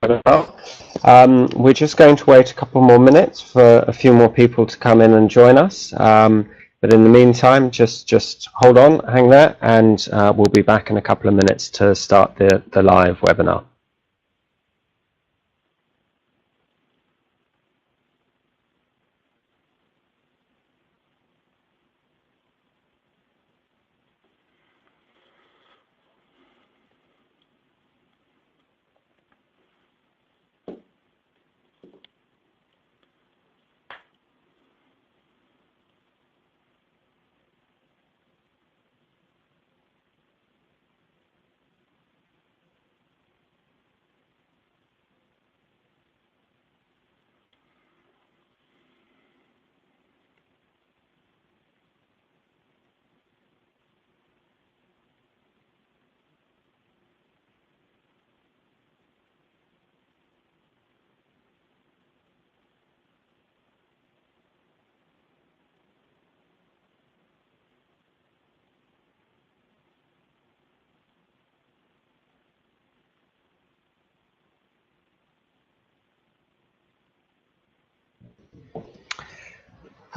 webinar. We're just going to wait a couple more minutes for a few more people to come in and join us. But in the meantime, just hold on, hang there, and we'll be back in a couple of minutes to start the live webinar.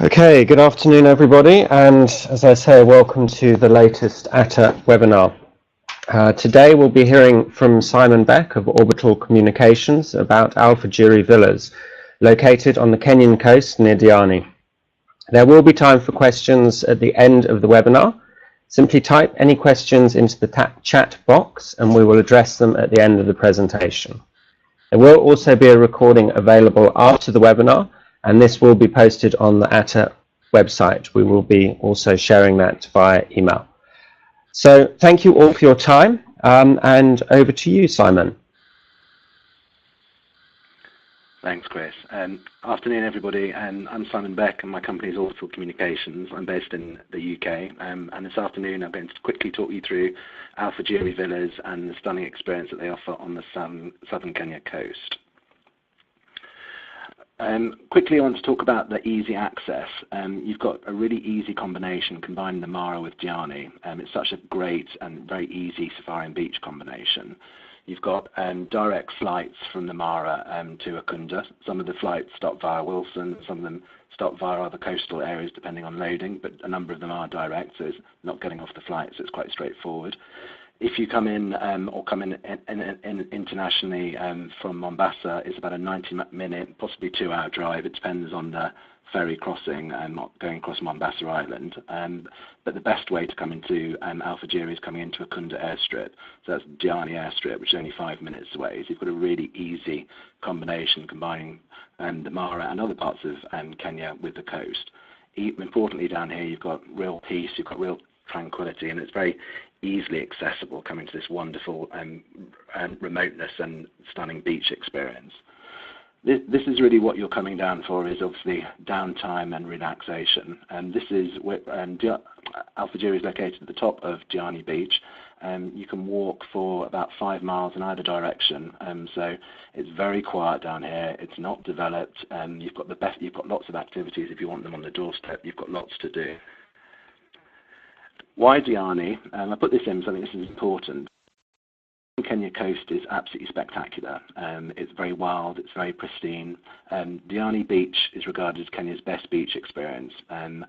Okay, good afternoon everybody, and as I say, welcome to the latest Atta webinar. Today we'll be hearing from Simon Beck of Orbital Communications about Alfajiri Villas, located on the Kenyan coast near Diani. There will be time for questions at the end of the webinar. Simply type any questions into the chat box and we will address them at the end of the presentation. There will also be a recording available after the webinar, and this will be posted on the Atta website. We will be also sharing that via email. So thank you all for your time, and over to you, Simon. Thanks, Chris. Afternoon, everybody. I'm Simon Beck, and my company is Orbital Communications. I'm based in the UK, and this afternoon I'm going to quickly talk you through Alfajiri Villas and the stunning experience that they offer on the southern Kenya coast. Quickly, I want to talk about the easy access. You've got a really easy combination combining the Mara with Diani. It's such a great and very easy safari and beach combination. You've got direct flights from the Mara to Akunda. Some of the flights stop via Wilson, some of them stop via other coastal areas depending on loading, but a number of them are direct, so it's not getting off the flight, so it's quite straightforward. If you come in or come in internationally from Mombasa, it's about a 90-minute, possibly 2-hour drive. It depends on the ferry crossing going across Mombasa Island. But the best way to come into Alfajiri is coming into Akunda airstrip. So that's Diani airstrip, which is only 5 minutes away. So you've got a really easy combination combining the Mara and other parts of Kenya with the coast. Importantly, down here, you've got real peace, you've got real tranquility, and it's very easily accessible coming to this wonderful remoteness and stunning beach experience. This is really what you're coming down for, is obviously downtime and relaxation. And this is where Alfajiri is located at the top of Diani Beach. You can walk for about 5 miles in either direction. So it's very quiet down here. It's not developed. You've got lots of activities if you want them on the doorstep. You've got lots to do. Why Diani? I put this in because I think this is important. The Kenya coast is absolutely spectacular. It's very wild, it's very pristine. Diani Beach is regarded as Kenya's best beach experience, and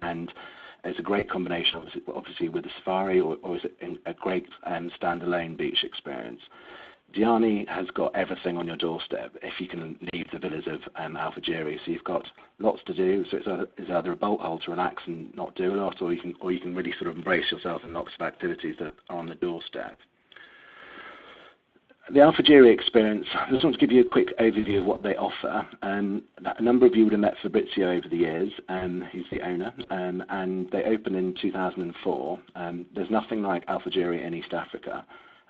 it's a great combination, obviously with the safari, or is it a great standalone beach experience. Diani has got everything on your doorstep if you can leave the villas of Alfajiri. So you've got lots to do. So it's either a bolt hole to relax and not do a lot, or you can really sort of embrace yourself in lots of activities that are on the doorstep. The Alfajiri experience, I just want to give you a quick overview of what they offer. A number of you would have met Fabrizio over the years, he's the owner, and they opened in 2004. There's nothing like Alfajiri in East Africa.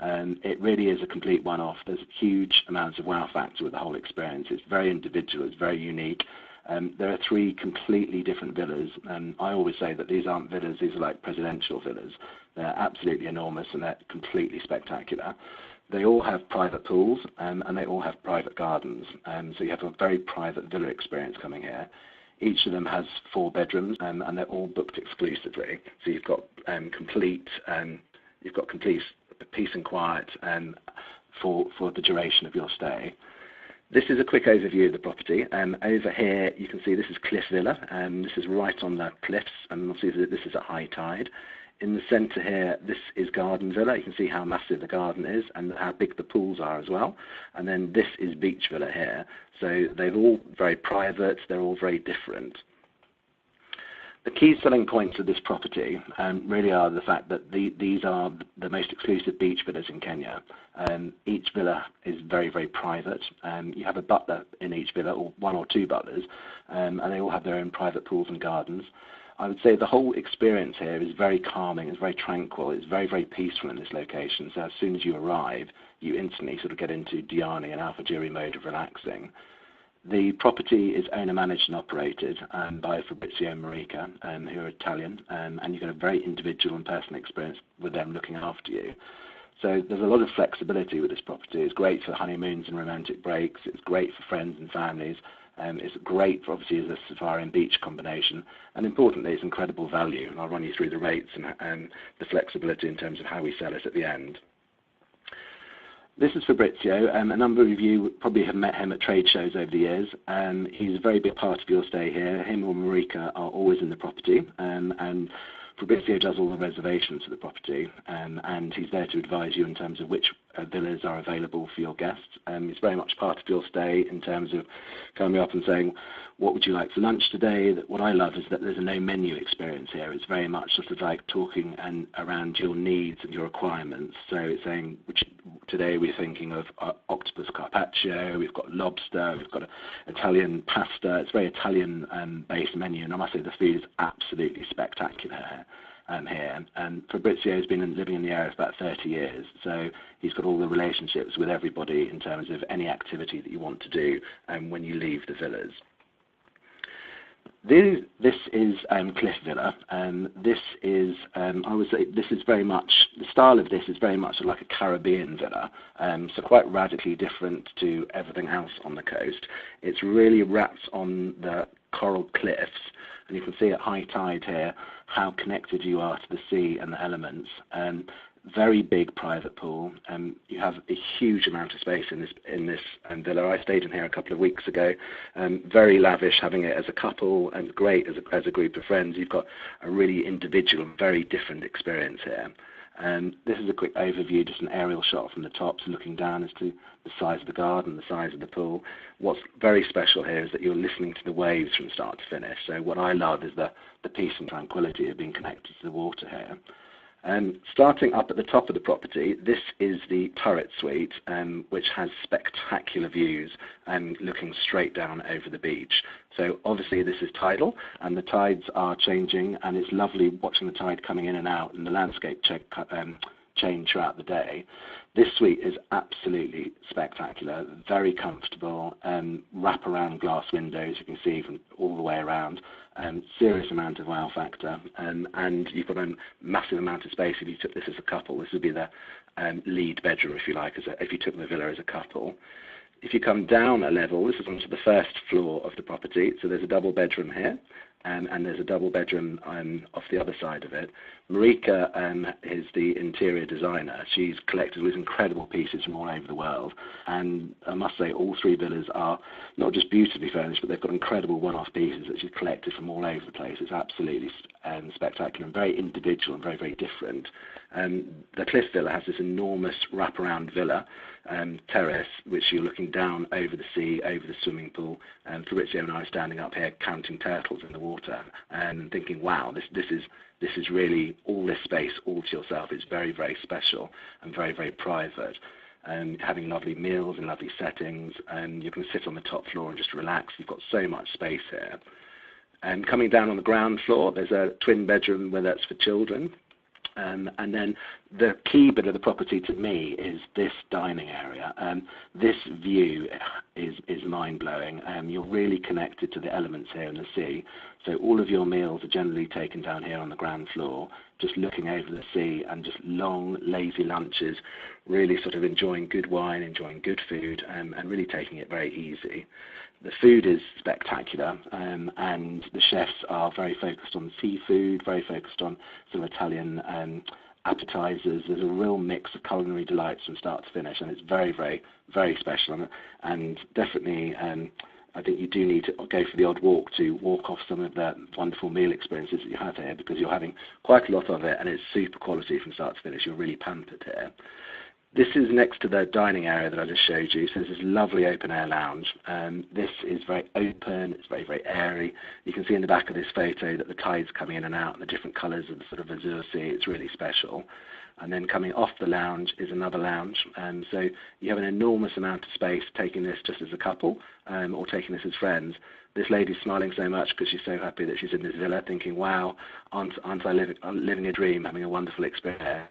It really is a complete one-off. There's huge amounts of wow factor with the whole experience. It's very individual, it's very unique. There are 3 completely different villas, and I always say that these aren't villas, these are like presidential villas. They're absolutely enormous and they're completely spectacular. They all have private pools and they all have private gardens, so you have a very private villa experience coming here. Each of them has 4 bedrooms and they're all booked exclusively. So you've got complete peace and quiet for the duration of your stay. This is a quick overview of the property. Over here, you can see this is Cliff Villa. This is right on the cliffs, and obviously this is at high tide. In the centre here, this is Garden Villa. You can see how massive the garden is and how big the pools are as well. And then this is Beach Villa here. So they're all very private. They're all very different. The key selling points of this property really are the fact that these are the most exclusive beach villas in Kenya. Each villa is very, very private. You have a butler in each villa, or one or two butlers, and they all have their own private pools and gardens. I would say the whole experience here is very calming, it's very tranquil, it's very, very peaceful in this location. So as soon as you arrive, you instantly sort of get into Diani and Alfajiri mode of relaxing. The property is owner managed and operated by Fabrizio and Marika, who are Italian, and you get a very individual and personal experience with them looking after you. So there's a lot of flexibility with this property. It's great for honeymoons and romantic breaks. It's great for friends and families. It's great for, obviously, as a safari and beach combination. And importantly, it's incredible value. And I'll run you through the rates and the flexibility in terms of how we sell it at the end. This is Fabrizio. A number of you probably have met him at trade shows over the years. He's a very big part of your stay here. Him or Marika are always in the property, and Fabrizio does all the reservations for the property, and he's there to advise you in terms of which villas are available for your guests. It's very much part of your stay in terms of coming up and saying, what would you like for lunch today? What I love is that there's a no menu experience here. It's very much sort of like talking and around your needs and your requirements. So it's saying, today we're thinking of octopus carpaccio, we've got lobster, we've got Italian pasta. It's a very Italian based menu, and I must say the food is absolutely spectacular here. And Fabrizio has been living in the area for about 30 years, so he's got all the relationships with everybody in terms of any activity that you want to do when you leave the villas. This is Cliff Villa. This is, I would say, this is very much, the style of this is very much like a Caribbean villa, so quite radically different to everything else on the coast. It's really wrapped on the coral cliffs, and you can see at high tide here how connected you are to the sea and the elements. Very big private pool. You have a huge amount of space in this villa. I stayed in here a couple of weeks ago. Very lavish, having it as a couple, and great as a group of friends. You've got a really individual and very different experience here. This is a quick overview, just an aerial shot from the top, so looking down as to the size of the garden, the size of the pool. What's very special here is that you're listening to the waves from start to finish. So what I love is the peace and tranquility of being connected to the water here. Starting up at the top of the property, this is the turret suite, which has spectacular views looking straight down over the beach. So obviously this is tidal, and the tides are changing, and it's lovely watching the tide coming in and out and the landscape change throughout the day. This suite is absolutely spectacular, very comfortable, wrap-around glass windows you can see from all the way around. Serious amount of wow factor, and you've got a massive amount of space. If you took this as a couple, this would be the lead bedroom, if you like, if you took the villa as a couple. If you come down a level, this is onto the first floor of the property, so there's a double bedroom here, and there's a double bedroom off the other side of it. Marika is the interior designer. She's collected with incredible pieces from all over the world, and I must say all three villas are not just beautifully furnished, but they've got incredible one-off pieces that she's collected from all over the place. It's absolutely spectacular and very individual and very, very different. The Cliff Villa has this enormous wraparound villa terrace, which you're looking down over the sea, over the swimming pool, and Fabrizio and I are standing up here counting turtles in the water and thinking, wow, this is really all this space all to yourself. It's very, very special and very, very private. Having lovely meals and lovely settings, and you can sit on the top floor and just relax. You've got so much space here. And coming down on the ground floor, there's a twin bedroom where that's for children. And then the key bit of the property to me is this dining area. This view is mind-blowing. You're really connected to the elements here in the sea. So all of your meals are generally taken down here on the ground floor, just looking over the sea, and just long, lazy lunches, really sort of enjoying good wine, enjoying good food, and really taking it very easy. The food is spectacular, and the chefs are very focused on seafood, very focused on sort of Italian appetizers. There's a real mix of culinary delights from start to finish, and it's very, very, very special. And definitely, I think you do need to go for the odd walk to walk off some of the wonderful meal experiences that you have here, because you're having quite a lot of it, and it's super quality from start to finish. You're really pampered here. This is next to the dining area that I just showed you. So this is lovely open air lounge. This is very open. It's very, very airy. You can see in the back of this photo that the tide's coming in and out, and the different colours of the sort of azure sea. It's really special. And then coming off the lounge is another lounge. So you have an enormous amount of space taking this just as a couple, or taking this as friends. This lady's smiling so much because she's so happy that she's in this villa, thinking, wow, aren't I living a dream, having a wonderful experience.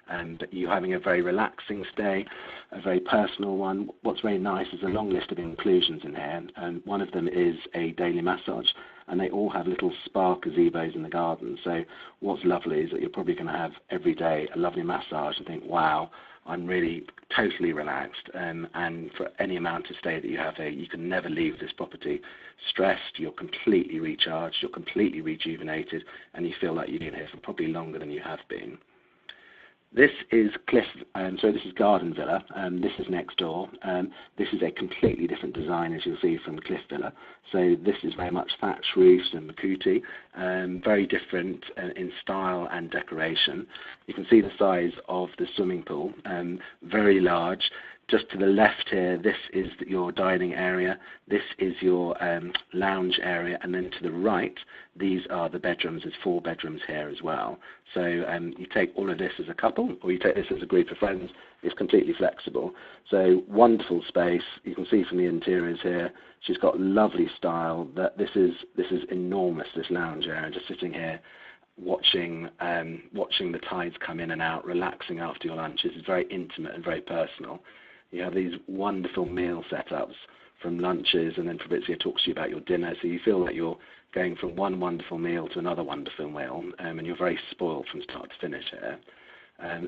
And you're having a very relaxing stay, a very personal one. What's very nice is a long list of inclusions in here, and one of them is a daily massage, and they all have little spa gazebos in the garden. So what's lovely is that you're probably going to have every day a lovely massage and think, wow, I'm really totally relaxed. And for any amount of stay that you have here, you can never leave this property stressed. You're completely recharged, you're completely rejuvenated, and you feel like you've been here for probably longer than you have been. This is Cliff, so this is Garden Villa, this is next door. This is a completely different design, as you'll see, from Cliff Villa. So this is very much thatch roofs and makuti, very different in style and decoration. You can see the size of the swimming pool, very large. Just to the left here, this is your dining area, this is your lounge area, and then to the right, these are the bedrooms. There's 4 bedrooms here as well. So you take all of this as a couple, or you take this as a group of friends. It's completely flexible. So wonderful space. You can see from the interiors here, she's got lovely style. That this is enormous, this lounge area. Just sitting here, watching the tides come in and out, relaxing after your lunch. It's very intimate and very personal. You have these wonderful meal setups from lunches, and then Fabrizio talks to you about your dinner, so you feel like you're going from one wonderful meal to another wonderful meal, and you're very spoiled from start to finish here.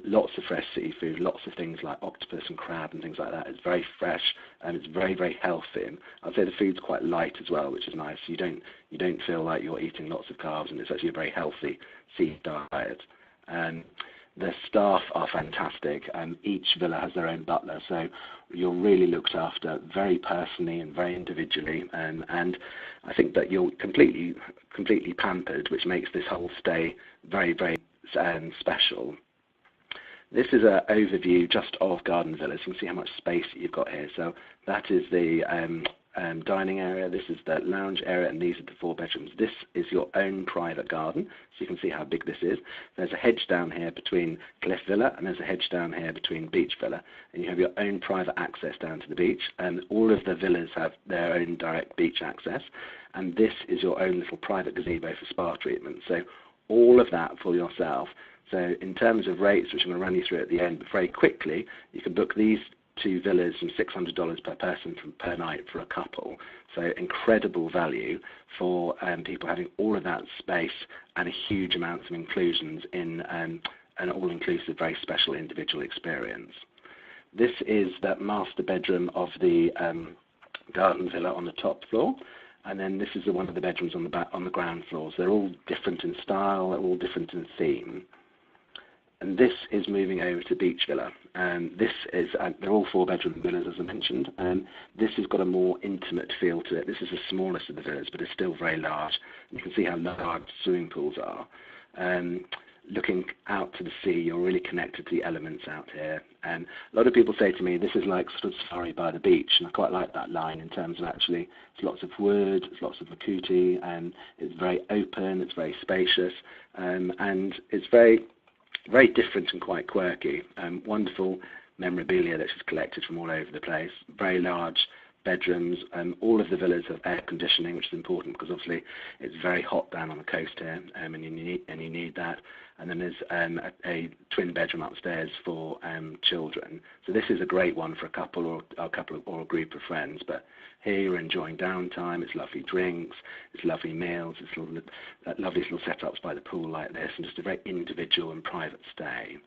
Lots of fresh seafood, lots of things like octopus and crab and things like that. It's very fresh, and it's very, very healthy. And I'd say the food's quite light as well, which is nice. You don't feel like you're eating lots of carbs, and it's actually a very healthy sea diet. The staff are fantastic. Each villa has their own butler, so you're really looked after very personally and very individually. And I think that you're completely pampered, which makes this whole stay very, very special. This is an overview just of Garden Villas. You can see how much space you've got here. So that is the dining area, this is the lounge area, and these are the 4 bedrooms. This is your own private garden, so you can see how big this is. There's a hedge down here between Cliff Villa, and there's a hedge down here between Beach Villa, and you have your own private access down to the beach, and all of the villas have their own direct beach access, and this is your own little private gazebo for spa treatment. So all of that for yourself. So in terms of rates, which I'm going to run you through at the end, but very quickly, you can book these 2 villas from $600 per person per night for a couple. So incredible value for people having all of that space and a huge amount of inclusions in an all-inclusive, very special individual experience. This is the master bedroom of the garden villa on the top floor. And then this is one of the bedrooms on the ground floor. So they're all different in style, they're all different in theme. And this is moving over to Beach Villa. This is, they're all 4-bedroom villas, as I mentioned. This has got a more intimate feel to it. This is the smallest of the villas, but it's still very large. You can see how large swimming pools are. Looking out to the sea, you're really connected to the elements out here. A lot of people say to me, this is like sort of safari by the beach, and I quite like that line in terms of actually, it's lots of wood, it's lots of makuti, and it's very open, it's very spacious, and it's very different and quite quirky. Wonderful memorabilia that she's collected from all over the place. Very large bedrooms. All of the villas have air conditioning, which is important because obviously it's very hot down on the coast here, and you need that. And then there's a twin bedroom upstairs for children. So this is a great one for a couple or a group of friends. But here you're enjoying downtime. It's lovely drinks, it's lovely meals, it's lovely little setups by the pool like this, and just a very individual and private stay.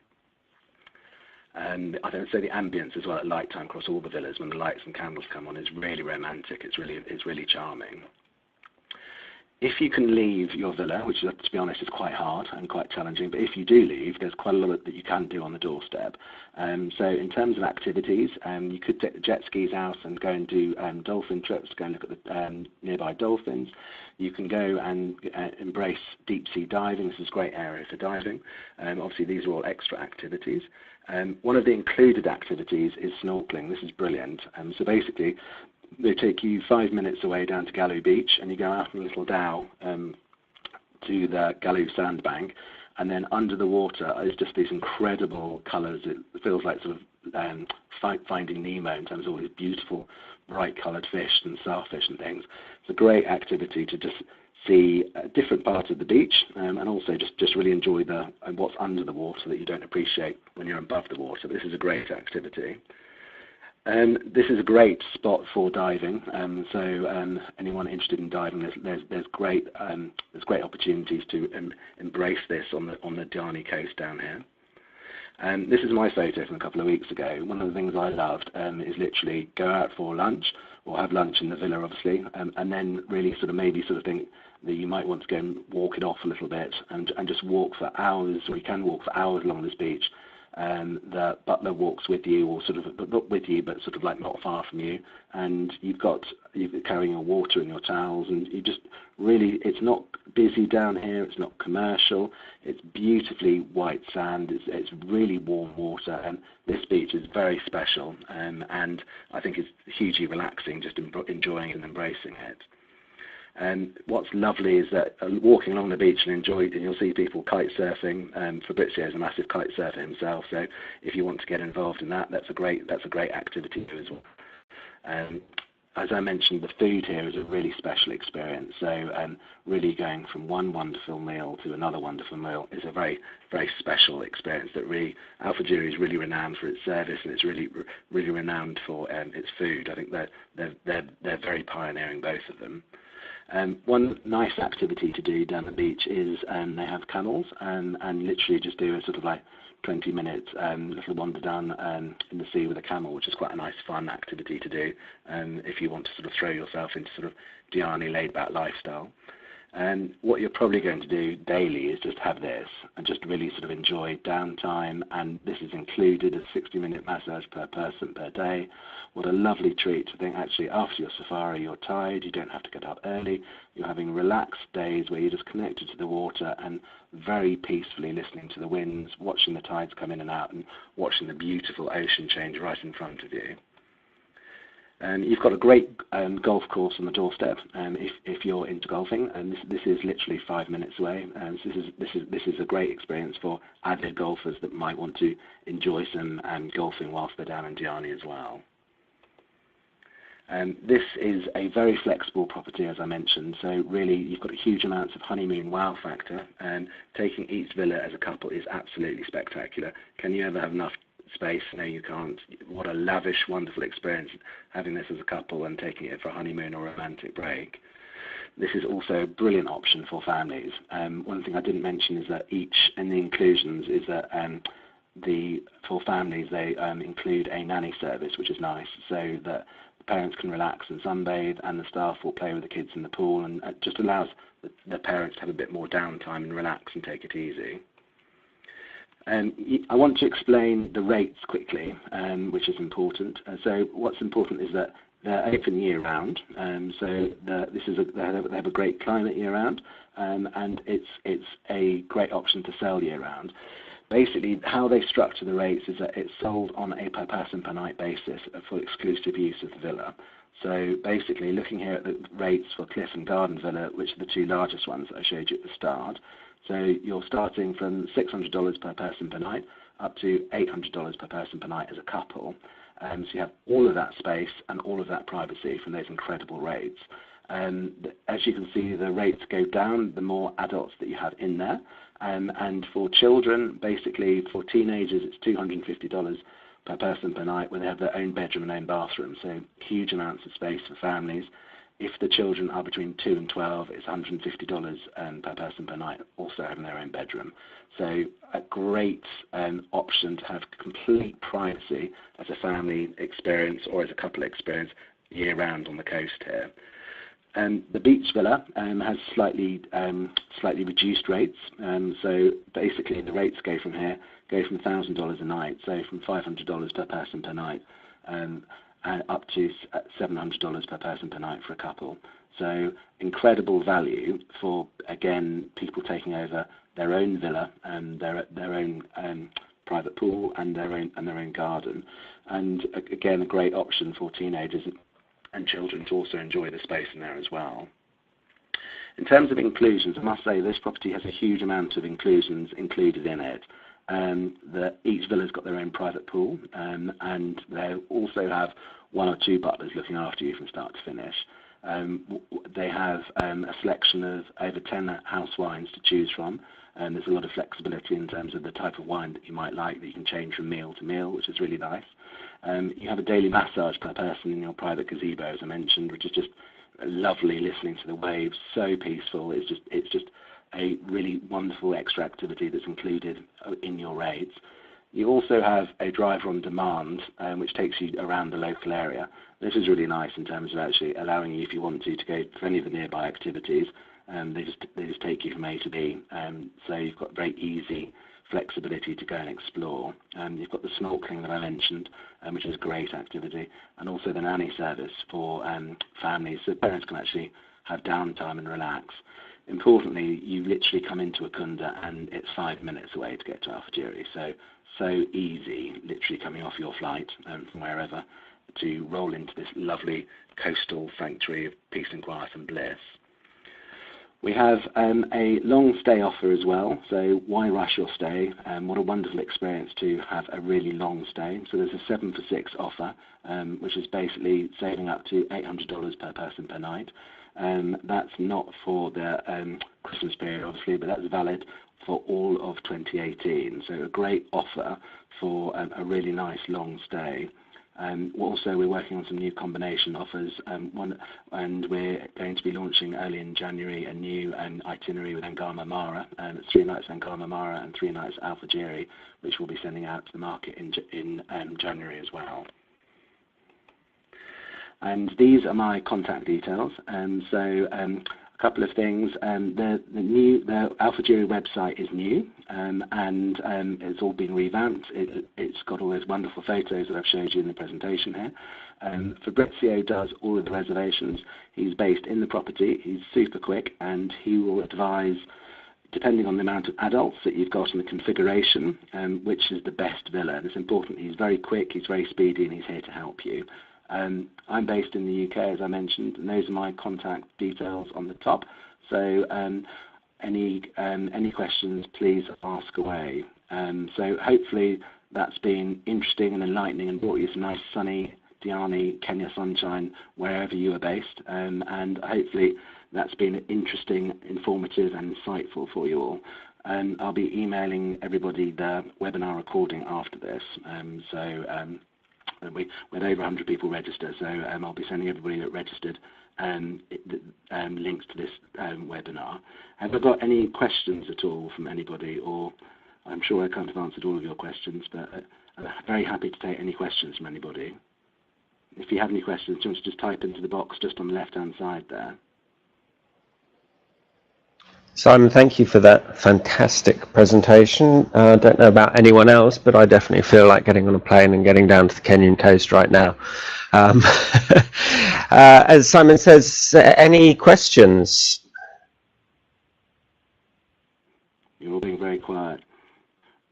I would say the ambience as well at light time across all the villas when the lights and candles come on is really romantic. It's really charming. If you can leave your villa, which to be honest is quite hard and quite challenging, but if you do leave, there's quite a lot that you can do on the doorstep. So in terms of activities, you could take the jet skis out and go and do dolphin trips, go and look at the nearby dolphins. You can go and embrace deep sea diving. This is a great area for diving. Obviously these are all extra activities. One of the included activities is snorkelling. This is brilliant. So basically, they take you 5 minutes away down to Galoo Beach, and you go out in a little dhow to the Galoo sandbank, and then under the water is just these incredible colours. It feels like sort of Finding Nemo in terms of all these beautiful, bright-coloured fish and starfish and things. It's a great activity to just see different parts of the beach, and also just really enjoy what's under the water that you don't appreciate when you're above the water. But this is a great activity. This is a great spot for diving. So anyone interested in diving, there's great opportunities to embrace this on the Diani coast down here. This is my photo from a couple of weeks ago. One of the things I loved is literally go out for lunch, or have lunch in the villa, obviously, and then really maybe think that you might want to go and walk it off a little bit, and just walk for hours, or you can walk for hours along this beach. The butler walks with you, or not with you, but like not far from you, and you're carrying your water and your towels, and you just really, it's not busy down here, it's not commercial, it's beautifully white sand, it's really warm water, and this beach is very special, and I think it's hugely relaxing, just enjoying and embracing it. And what's lovely is that walking along the beach and you'll see people kite surfing. Fabrizio is a massive kite surfer himself, so if you want to get involved in that, that's a great activity too as well. As I mentioned, the food here is a really special experience. So really going from one wonderful meal to another wonderful meal is a very, very special experience. That really, Alfajiri is really renowned for its service, and it's really renowned for its food. I think they're very pioneering, both of them. One nice activity to do down the beach is they have camels, and literally just do a 20-minute little wander down in the sea with a camel, which is quite a nice fun activity to do if you want to throw yourself into Diani laid-back lifestyle. And what you're probably going to do daily is just have this and just really enjoy downtime, and this is included, a 60-minute massage per person per day. What a lovely treat to think, actually, after your safari you're tired, you don't have to get up early, you're having relaxed days where you're just connected to the water and very peacefully listening to the winds, watching the tides come in and out, and watching the beautiful ocean change right in front of you. You've got a great golf course on the doorstep if you're into golfing, and this is literally 5 minutes away. So this is a great experience for avid golfers that might want to enjoy some golfing whilst they're down in Diani as well. This is a very flexible property, as I mentioned, so really you've got huge amounts of honeymoon wow factor, and taking each villa as a couple is absolutely spectacular. Can you ever have enough space? No, you can't. What a lavish, wonderful experience having this as a couple and taking it for a honeymoon or romantic break. This is also a brilliant option for families. One thing I didn't mention is that each in the inclusions is that for families they include a nanny service, which is nice, so that the parents can relax and sunbathe, and the staff will play with the kids in the pool, and it just allows the parents to have a bit more downtime and relax and take it easy. I want to explain the rates quickly, which is important. So what's important is that they're open year-round. So they have a great climate year-round, and it's a great option to sell year-round. Basically, how they structure the rates is that it's sold on a per person per night basis for exclusive use of the villa. So basically, looking here at the rates for Cliff and Garden Villa, which are the two largest ones that I showed you at the start. So you're starting from $600 per person per night up to $800 per person per night as a couple. So you have all of that space and all of that privacy from those incredible rates. As you can see, the rates go down the more adults that you have in there. And for children, basically for teenagers, it's $250 per person per night, where they have their own bedroom and own bathroom. So huge amounts of space for families. If the children are between 2 and 12, it's $150 per person per night, also having their own bedroom. So a great option to have complete privacy as a family experience or as a couple experience year-round on the coast here. The beach villa has slightly reduced rates. So basically, the rates go from $1,000 a night, so from $500 per person per night, and up to $700 per person per night for a couple. So incredible value for, again, people taking over their own villa and their own private pool and their own garden, and again a great option for teenagers and children to also enjoy the space in there as well. In terms of inclusions, I must say this property has a huge amount of inclusions included in it. Each villa's got their own private pool, and they also have 1 or 2 butlers looking after you from start to finish. They have a selection of over 10 house wines to choose from, and there's a lot of flexibility in terms of the type of wine that you might like, that you can change from meal to meal, which is really nice. You have a daily massage per person in your private gazebo, as I mentioned, which is just lovely, listening to the waves, so peaceful. It's just a really wonderful extra activity that's included in your rates. You also have a driver on demand, which takes you around the local area. This is really nice in terms of actually allowing you, if you want to go for any of the nearby activities. They just take you from A to B. So you've got very easy flexibility to go and explore. You've got the snorkelling that I mentioned, which is a great activity, and also the nanny service for families, so parents can actually have downtime and relax. Importantly, you literally come into Akunda and it's 5 minutes away to get to Alfajiri, so easy, literally coming off your flight from wherever, to roll into this lovely coastal sanctuary of peace and quiet and bliss. We have a long stay offer as well, so why rush your stay? What a wonderful experience to have a really long stay. So there's a 7 for 6 offer, which is basically saving up to $800 per person per night. That's not for the Christmas period, obviously, but that's valid for all of 2018. So a great offer for a really nice long stay. Also, we're working on some new combination offers, and we're going to be launching early in January a new itinerary with Ngama Mara. It's 3 nights Ngama Mara and 3 nights Alfajiri, which we'll be sending out to the market in January as well. And these are my contact details. A couple of things. The Alfajiri website is new, and it's all been revamped. It's got all those wonderful photos that I've showed you in the presentation here. Fabrizio does all of the reservations. He's based in the property. He's super quick, and he will advise, depending on the amount of adults that you've got and the configuration, which is the best villa. And it's important. He's very quick, he's very speedy, and he's here to help you. I'm based in the UK, as I mentioned, and those are my contact details on the top. So any questions, please ask away. So hopefully that's been interesting and enlightening and brought you some nice sunny Diani, Kenya sunshine wherever you are based. And hopefully that's been interesting, informative and insightful for you all. I'll be emailing everybody the webinar recording after this. We had over 100 people register, so I'll be sending everybody that registered links to this webinar. Have I got any questions at all from anybody? Or I'm sure I can't have answered all of your questions, but I'm very happy to take any questions from anybody. If you have any questions, do you want to just type into the box just on the left-hand side there? Simon, thank you for that fantastic presentation. I don't know about anyone else, but I definitely feel like getting on a plane and getting down to the Kenyan coast right now. As Simon says, any questions? You're all being very quiet.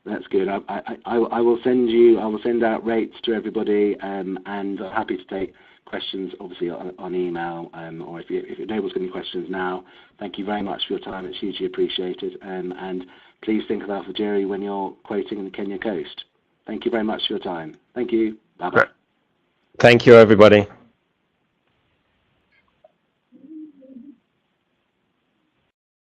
That's good. I will send out rates to everybody, and I'm happy to take questions, obviously, on email, or if nobody's got any questions now, thank you very much for your time. It's hugely appreciated. And please think of Alfajiri when you're quoting the Kenya coast. Thank you very much for your time. Thank you. Bye-bye. Thank you, everybody.